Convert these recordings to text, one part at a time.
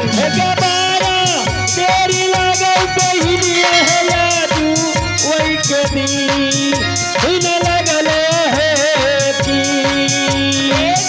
गबारा तेरी लगल बहिनी है यादू वही के दी न लगल है की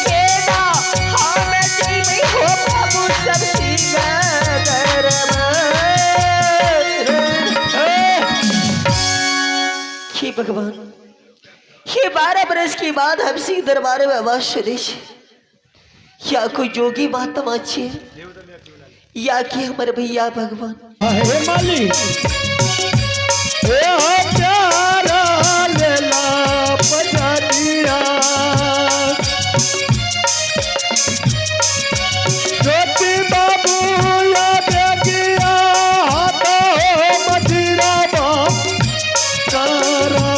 केना हम जीवी हो बाबू सब सिंगार हे भगवान, ये 12 बरस के बाद हम सिंह दरबार में आवाज सुने या कोई जोगी बात तमाचे या कि हमारे भैया भगवान हे माली ए हो प्यारा लेला पजारिया ज्योति बाबू या बेगिया तो मदिरा बाप करा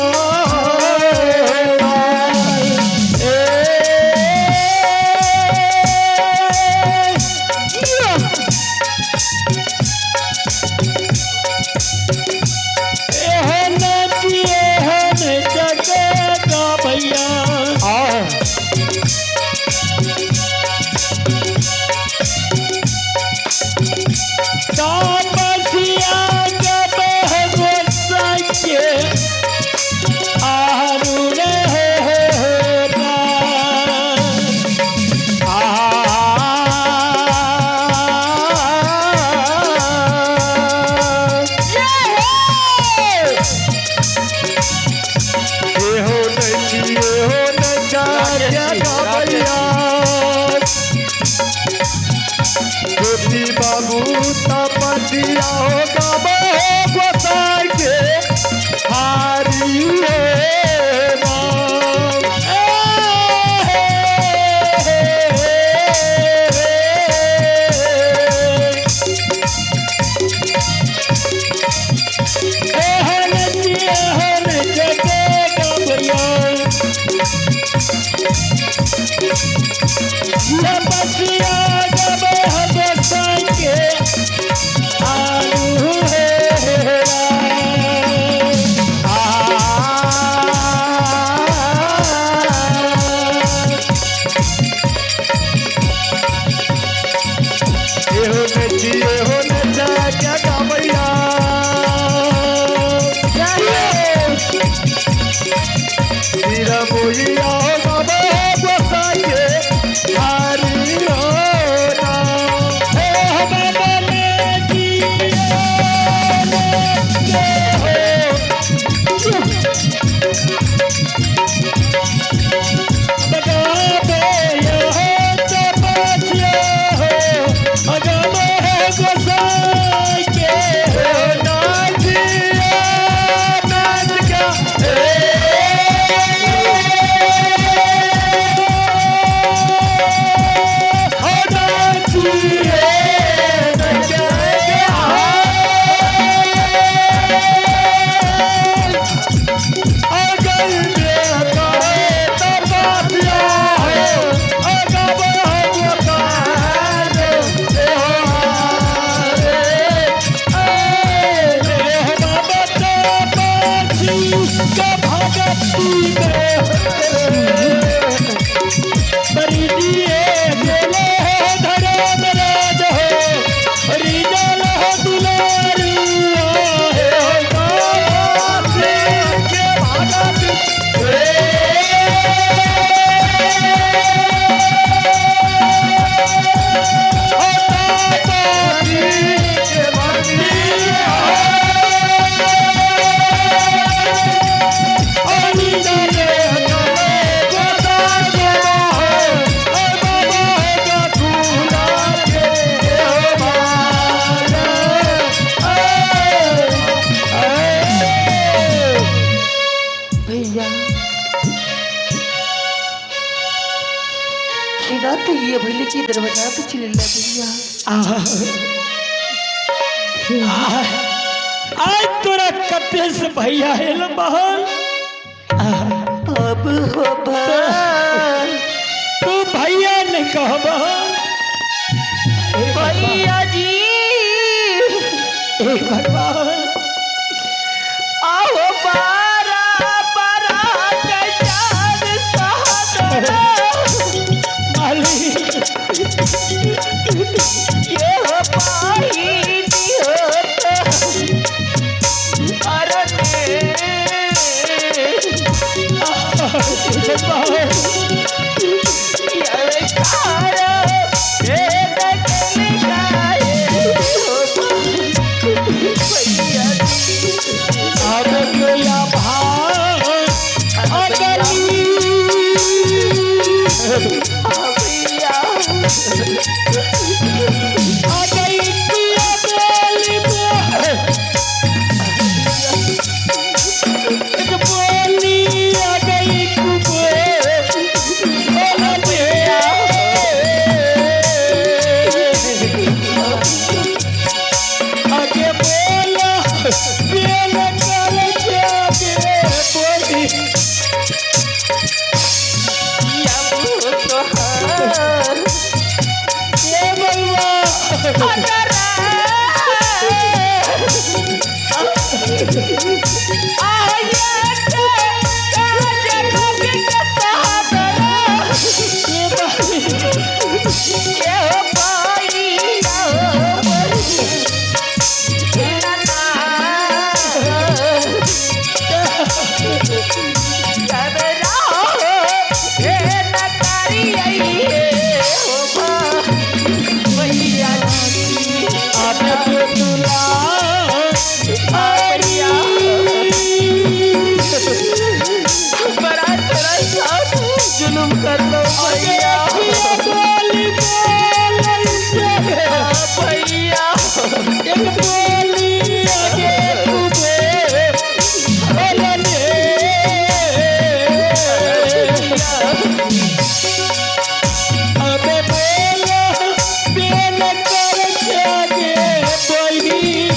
बाबू तपतिया होगा गोसाई के हारी तो ये भले की दरवाजा पे चिल्ला भैया आज तोरा कते से भैया हेल बहन अब हो भाई तू भैया ने कह बहन भैया जी भगवान आओ बारा बारा गजान साहब ये हो जुलुम कर लो भैया भैया एक बोली आगे तुझे बोलने अबे बोलो बेल कर जागे बही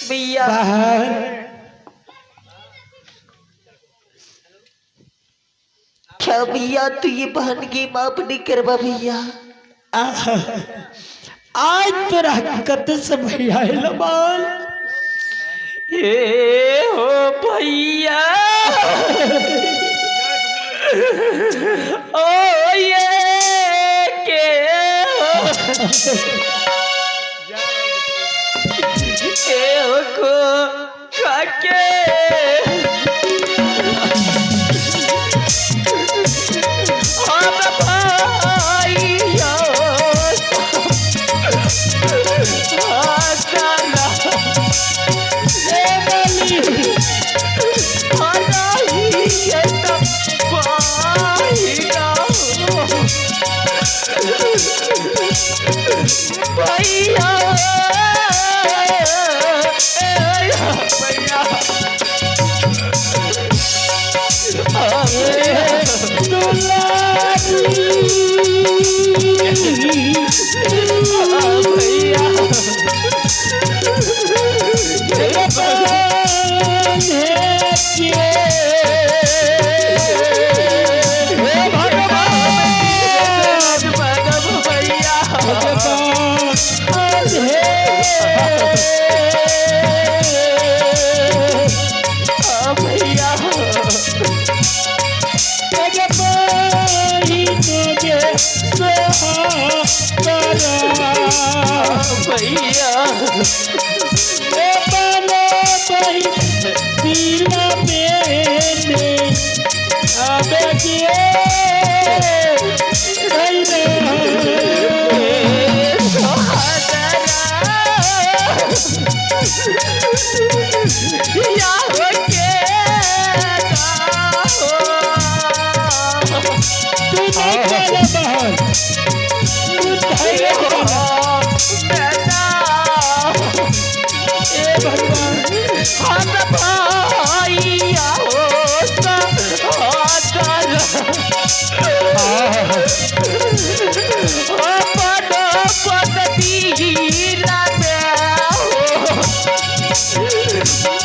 भैया भैया क्या भैया तू ये बहन की माफ नहीं करवा भैया आज तोरा कत से भैया लबाल ए हो भैया ओ ये के ए हो को काके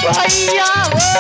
भैया भैया